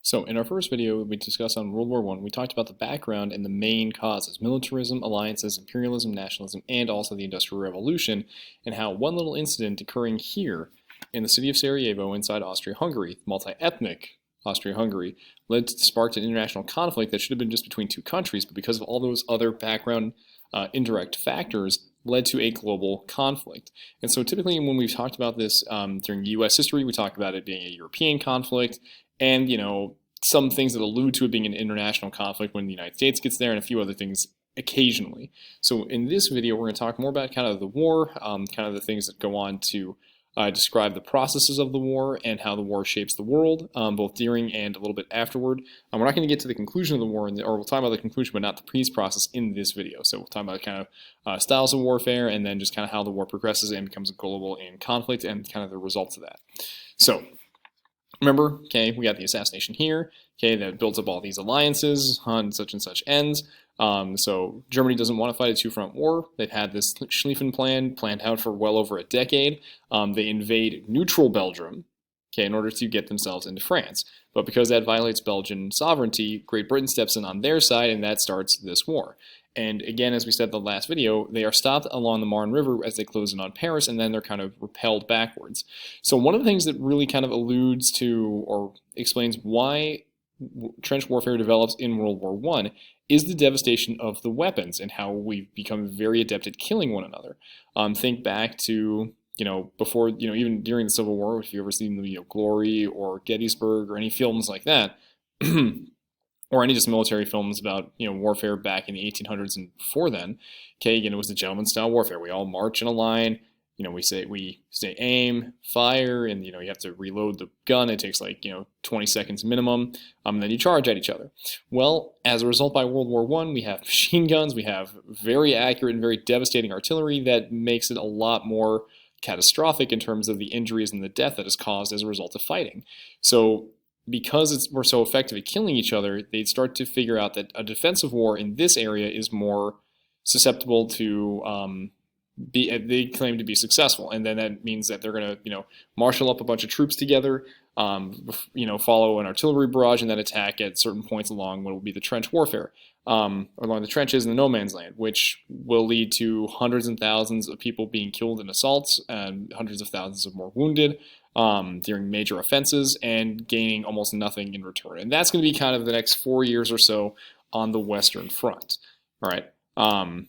So in our first video we discussed on World War I, we talked about the background and the main causes: militarism, alliances, imperialism, nationalism, and also the Industrial Revolution, and how one little incident occurring here in the city of Sarajevo inside Austria-Hungary, multi-ethnic Austria-Hungary, sparked an international conflict that should have been just between two countries, but because of all those other background indirect factors, led to a global conflict. And so typically when we've talked about this during U.S. history, we talk about it being a European conflict, and some things that allude to it being an international conflict when the United States gets there, and a few other things occasionally. So in this video, we're going to talk more about kind of the war, kind of the things that go on to describe the processes of the war and how the war shapes the world, both during and a little bit afterward. We're not going to get to the conclusion of the war, or we'll talk about the conclusion, but not the peace process in this video. So we'll talk about kind of styles of warfare, and then just kind of how the war progresses and becomes global in conflict, and kind of the results of that. So remember, okay, we got the assassination here, okay, that builds up all these alliances on such and such ends. So Germany doesn't want to fight a two-front war. They've had this Schlieffen plan planned out for well over a decade. They invade neutral Belgium, okay, in order to get themselves into France. But because that violates Belgian sovereignty, Great Britain steps in on their side, and that starts this war. And again, as we said in the last video, they are stopped along the Marne River as they close in on Paris, and then they're kind of repelled backwards. So one of the things that really kind of alludes to or explains why trench warfare develops in World War I is the devastation of the weapons and how we've become very adept at killing one another. Think back to, before, even during the Civil War, if you've ever seen the Glory or Gettysburg or any films like that, or any just military films about warfare back in the 1800s and before then. Okay, again, it was a gentleman style warfare. We all march in a line. We say aim, fire, and you have to reload the gun. It takes 20 seconds minimum, and then you charge at each other. Well, as a result, by World War I, we have machine guns. We have very accurate and very devastating artillery that makes it a lot more catastrophic in terms of the injuries and the death that is caused as a result of fighting. So because we're so effective at killing each other, they start to figure out that a defensive war in this area is more susceptible to they claim to be successful, and then that means that they're going to marshal up a bunch of troops together, follow an artillery barrage, and then attack at certain points along what will be the trench warfare, along the trenches in the no man's land, which will lead to hundreds and thousands of people being killed in assaults and hundreds of thousands of more wounded during major offenses, and gaining almost nothing in return. And that's going to be kind of the next 4 years or so on the Western Front. All right.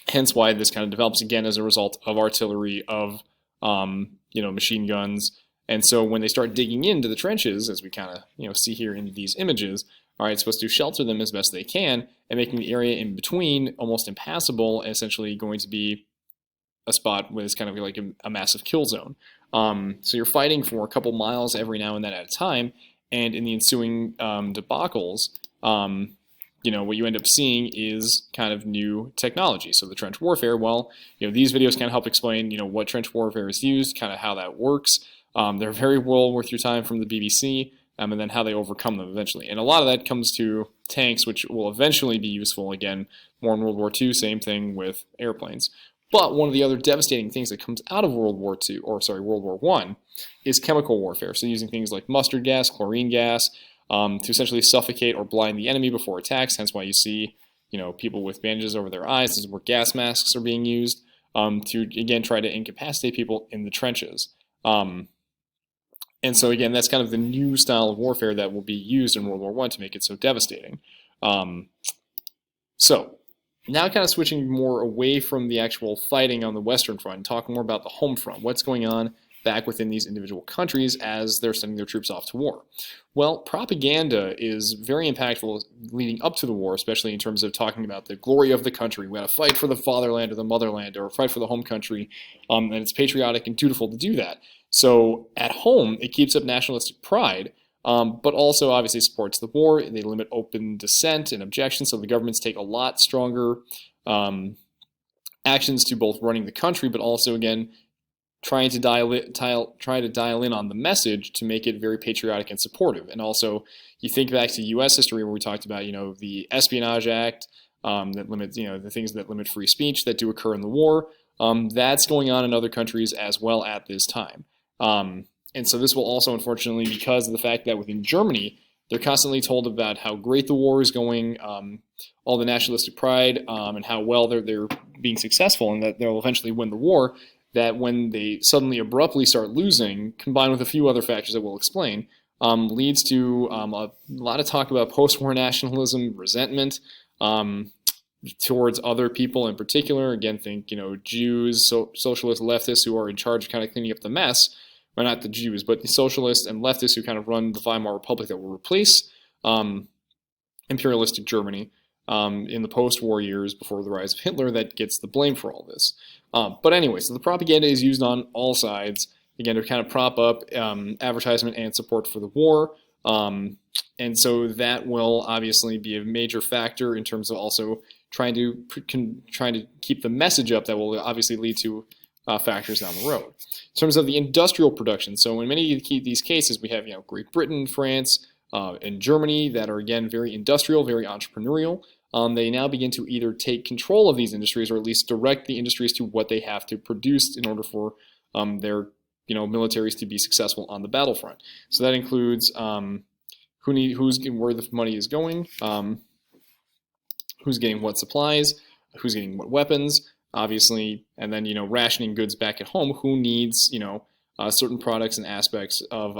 Hence why this kind of develops again as a result of artillery, of machine guns. And so when they start digging into the trenches, as we kind of see here in these images, all right, it's supposed to shelter them as best they can, and making the area in between almost impassable, and essentially going to be a spot where it's kind of like a massive kill zone. So you're fighting for a couple miles every now and then at a time, and in the ensuing debacles, what you end up seeing is kind of new technology. So the trench warfare, well, these videos kind of help explain, what trench warfare is used, kind of how that works. They're very well worth your time from the BBC, and then how they overcome them eventually. And a lot of that comes to tanks, which will eventually be useful again, more in World War II, same thing with airplanes. But one of the other devastating things that comes out of World War I, is chemical warfare. So using things like mustard gas, chlorine gas, to essentially suffocate or blind the enemy before attacks. Hence why you see, people with bandages over their eyes. This is where gas masks are being used to, again, try to incapacitate people in the trenches. And so, again, that's kind of the new style of warfare that will be used in World War I to make it so devastating. So now kind of switching more away from the actual fighting on the Western Front and talking more about the home front. What's going on back within these individual countries as they're sending their troops off to war? Well, propaganda is very impactful leading up to the war, especially in terms of talking about the glory of the country. We got to fight for the fatherland or the motherland, or fight for the home country, and it's patriotic and dutiful to do that. So at home, it keeps up nationalistic pride, but also obviously supports the war. They limit open dissent and objection, so the governments take a lot stronger actions to both running the country, but also, again, trying to dial in on the message to make it very patriotic and supportive. And also, you think back to U.S. history where we talked about, the Espionage Act that limits, the things that limit free speech that do occur in the war. That's going on in other countries as well at this time. And so this will also, unfortunately, because of the fact that within Germany, They're constantly told about how great the war is going, all the nationalistic pride, and how well they're being successful, and that they'll eventually win the war. That when they suddenly abruptly start losing, combined with a few other factors that we'll explain, leads to a lot of talk about post-war nationalism, resentment towards other people in particular. Again, think Jews, socialists, leftists who are in charge of kind of cleaning up the mess. Well, not the Jews, but the socialists and leftists who kind of run the Weimar Republic that will replace imperialistic Germany in the post-war years before the rise of Hitler, that gets the blame for all this. But anyway, so the propaganda is used on all sides, again, to kind of prop up advertisement and support for the war. And so that will obviously be a major factor in terms of also trying to keep the message up that will obviously lead to factors down the road. In terms of the industrial production, so in many of these cases, we have Great Britain, France, and Germany that are, again, very industrial, very entrepreneurial. They now begin to either take control of these industries or at least direct the industries to what they have to produce in order for their militaries to be successful on the battlefront. So that includes where the money is going, who's getting what supplies, who's getting what weapons, obviously, and then rationing goods back at home. Who needs certain products and aspects of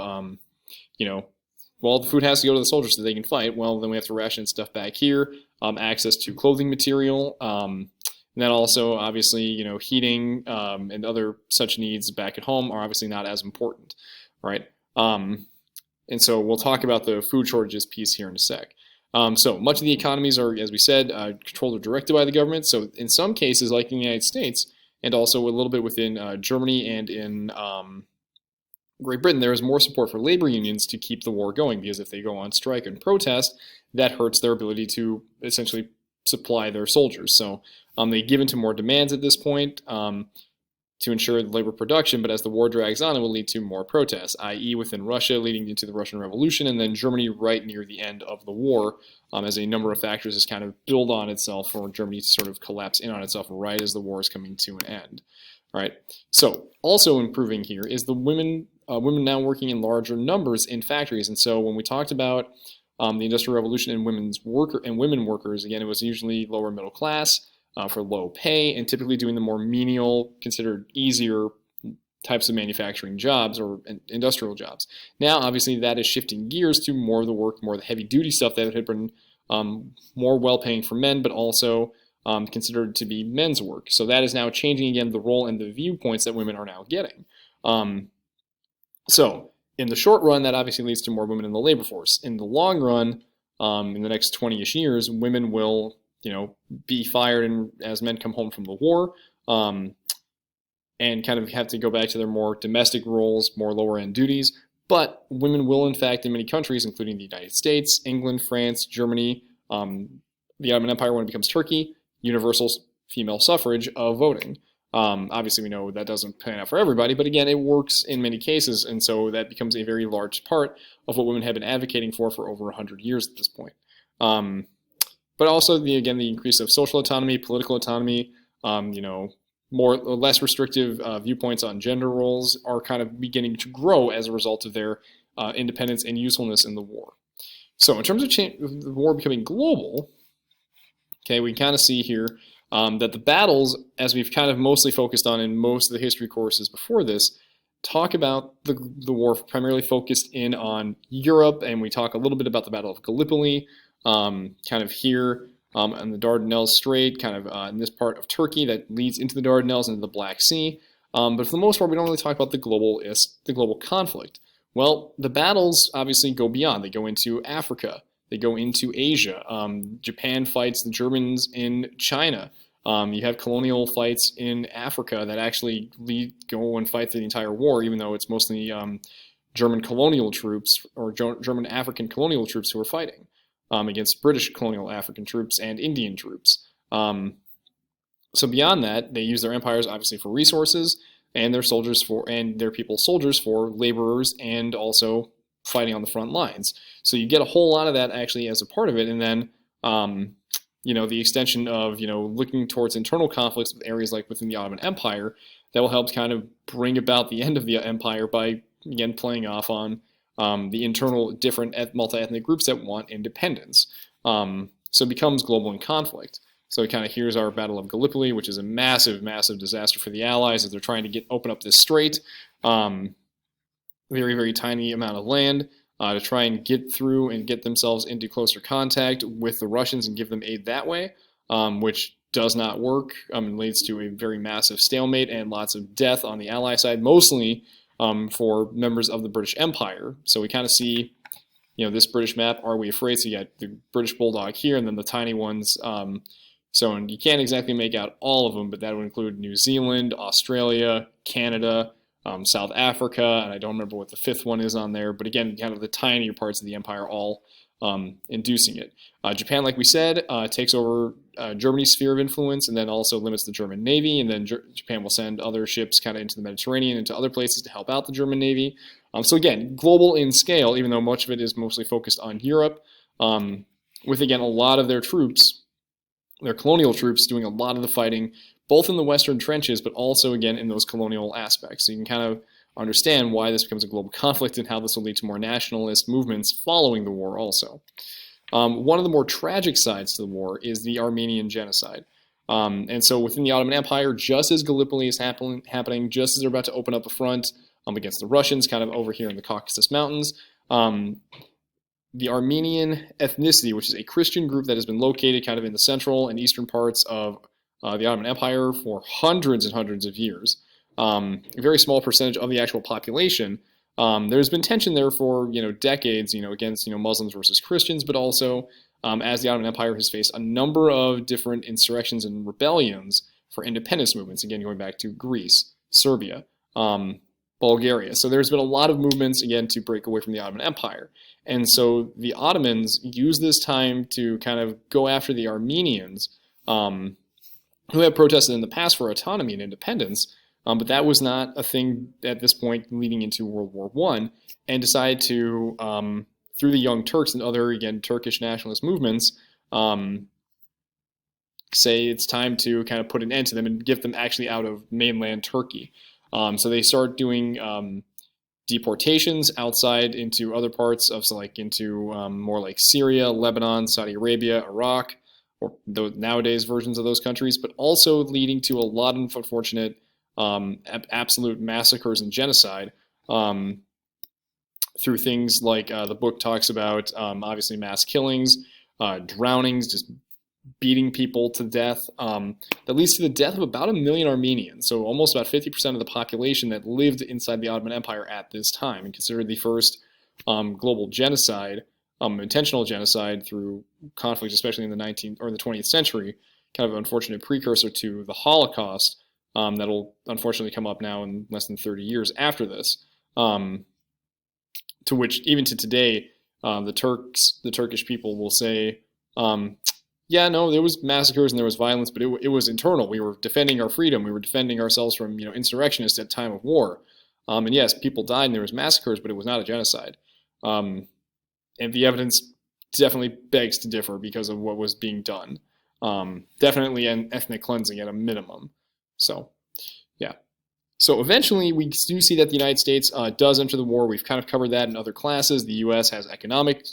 well, the food has to go to the soldiers so they can fight. Well, then we have to ration stuff back here. Access to clothing material, and then also obviously heating and other such needs back at home are obviously not as important, right? And so we'll talk about the food shortages piece here in a sec. So much of the economies are, as we said, controlled or directed by the government. So in some cases, like in the United States, and also a little bit within Germany and in Great Britain, there is more support for labor unions to keep the war going, because if they go on strike and protest, that hurts their ability to essentially supply their soldiers. So they give into more demands at this point to ensure labor production, but as the war drags on, it will lead to more protests, i.e. within Russia, leading into the Russian Revolution, and then Germany right near the end of the war, as a number of factors has kind of built on itself for Germany to sort of collapse in on itself right as the war is coming to an end. All right. So also improving here is the women now working in larger numbers in factories. And so when we talked about the Industrial Revolution and women workers, again, it was usually lower middle class for low pay and typically doing the more menial, considered easier types of manufacturing jobs or industrial jobs. Now, obviously, that is shifting gears to more of the work, more of the heavy-duty stuff that had been more well-paying for men, but also considered to be men's work. So that is now changing, again, the role and the viewpoints that women are now getting. So in the short run, that obviously leads to more women in the labor force. In the long run, in the next 20-ish years, women will, be fired as men come home from the war, and kind of have to go back to their more domestic roles, more lower-end duties. But women will, in fact, in many countries, including the United States, England, France, Germany, the Ottoman Empire when it becomes Turkey, universal female suffrage of voting. Obviously, we know that doesn't pan out for everybody, but again, it works in many cases, and so that becomes a very large part of what women have been advocating for over 100 years at this point. But also, the increase of social autonomy, political autonomy, more or less restrictive viewpoints on gender roles are kind of beginning to grow as a result of their independence and usefulness in the war. So in terms of the war becoming global, okay, we kind of see here that the battles, as we've kind of mostly focused on in most of the history courses before this, talk about the war primarily focused in on Europe, and we talk a little bit about the Battle of Gallipoli, kind of here on the Dardanelles Strait, kind of in this part of Turkey that leads into the Dardanelles into the Black Sea. But for the most part, we don't really talk about the global conflict. Well, the battles obviously go beyond. They go into Africa. They go into Asia. Japan fights the Germans in China. You have colonial fights in Africa that actually go and fight the entire war, even though it's mostly German colonial troops or German African colonial troops who are fighting against British colonial African troops and Indian troops. So beyond that, they use their empires obviously for resources, and their soldiers soldiers for laborers and also fighting on the front lines. So you get a whole lot of that actually as a part of it, and then the extension of looking towards internal conflicts with areas like within the Ottoman Empire that will help kind of bring about the end of the empire by again playing off on the internal different multi-ethnic groups that want independence. So it becomes global in conflict. So kind of here's our Battle of Gallipoli, which is a massive, massive disaster for the Allies as they're trying to open up this strait. Very, very tiny amount of land to try and get through and get themselves into closer contact with the Russians and give them aid that way, which does not work and leads to a very massive stalemate and lots of death on the Ally side, mostly for members of the British Empire. So we kind of see, this British map, Are We Afraid? So you got the British Bulldog here and then the tiny ones. So you can't exactly make out all of them, but that would include New Zealand, Australia, Canada, South Africa, and I don't remember what the fifth one is on there, but again, kind of the tinier parts of the empire all inducing it. Japan, like we said, takes over Germany's sphere of influence and then also limits the German Navy, and then Japan will send other ships kind of into the Mediterranean, into other places to help out the German Navy. So again, global in scale, even though much of it is mostly focused on Europe, with, again, a lot of their troops, their colonial troops, doing a lot of the fighting, both in the Western trenches, but also, again, in those colonial aspects. So you can kind of understand why this becomes a global conflict and how this will lead to more nationalist movements following the war also. One of the more tragic sides to the war is the Armenian genocide. And so within the Ottoman Empire, just as Gallipoli is happening, just as they're about to open up a front against the Russians, kind of over here in the Caucasus Mountains, the Armenian ethnicity, which is a Christian group that has been located kind of in the central and eastern parts of the Ottoman Empire for hundreds and hundreds of years, a very small percentage of the actual population. There's been tension there for decades, against Muslims versus Christians, but also as the Ottoman Empire has faced a number of different insurrections and rebellions for independence movements. Again, going back to Greece, Serbia, Bulgaria. So there's been a lot of movements again to break away from the Ottoman Empire, and so the Ottomans use this time to kind of go after the Armenians, who have protested in the past for autonomy and independence. But that was not a thing at this point leading into World War I, and decided to, through the Young Turks and other, again, Turkish nationalist movements, say it's time to kind of put an end to them and get them actually out of mainland Turkey. So they start doing deportations outside into other parts of, so like into more like Syria, Lebanon, Saudi Arabia, Iraq, or the nowadays versions of those countries, but also leading to a lot of unfortunate absolute massacres and genocide through things like the book talks about, obviously mass killings, drownings, just beating people to death. That leads to the death of about 1 million Armenians, so almost about 50% of the population that lived inside the Ottoman Empire at this time, and considered the first global genocide, intentional genocide through conflict, especially in the 19th or the 20th century, kind of an unfortunate precursor to the Holocaust. That'll unfortunately come up now in less than 30 years after this, to which even to today, the Turkish people will say, yeah, no, there was massacres and there was violence, but it was internal. We were defending our freedom. We were defending ourselves from insurrectionists at time of war. And yes, people died and there was massacres, but it was not a genocide. And the evidence definitely begs to differ because of what was being done. Definitely an ethnic cleansing at a minimum. So, yeah. So eventually we do see that the United States does enter the war. We've kind of covered that in other classes. The U.S. has economic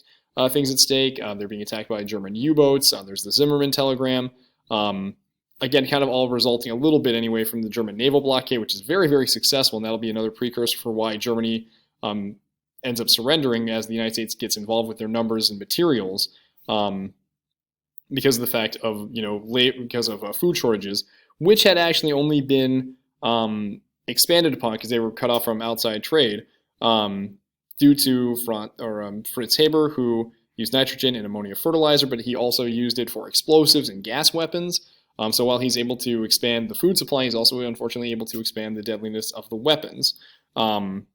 things at stake. They're being attacked by German U-boats. There's the Zimmermann telegram. Again, kind of all resulting a little bit anyway from the German naval blockade, which is very, very successful. And that'll be another precursor for why Germany ends up surrendering as the United States gets involved with their numbers and materials, because of the fact of, because of food shortages, which had actually only been expanded upon because they were cut off from outside trade due to Fritz Haber, who used nitrogen and ammonia fertilizer, but he also used it for explosives and gas weapons. So while he's able to expand the food supply, he's also unfortunately able to expand the deadliness of the weapons. And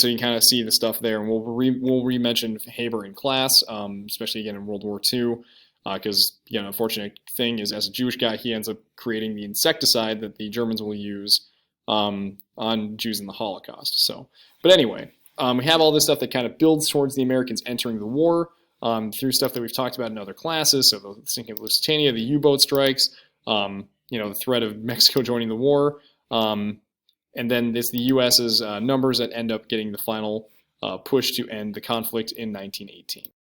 so you can kind of see the stuff there, and we'll re-mention Haber in class, especially again in World War II. Because, an unfortunate thing is, as a Jewish guy, he ends up creating the insecticide that the Germans will use on Jews in the Holocaust. So, but anyway, we have all this stuff that kind of builds towards the Americans entering the war through stuff that we've talked about in other classes. So the sinking of Lusitania, the U-boat strikes, the threat of Mexico joining the war, and then it's the U.S.'s numbers that end up getting the final push to end the conflict in 1918.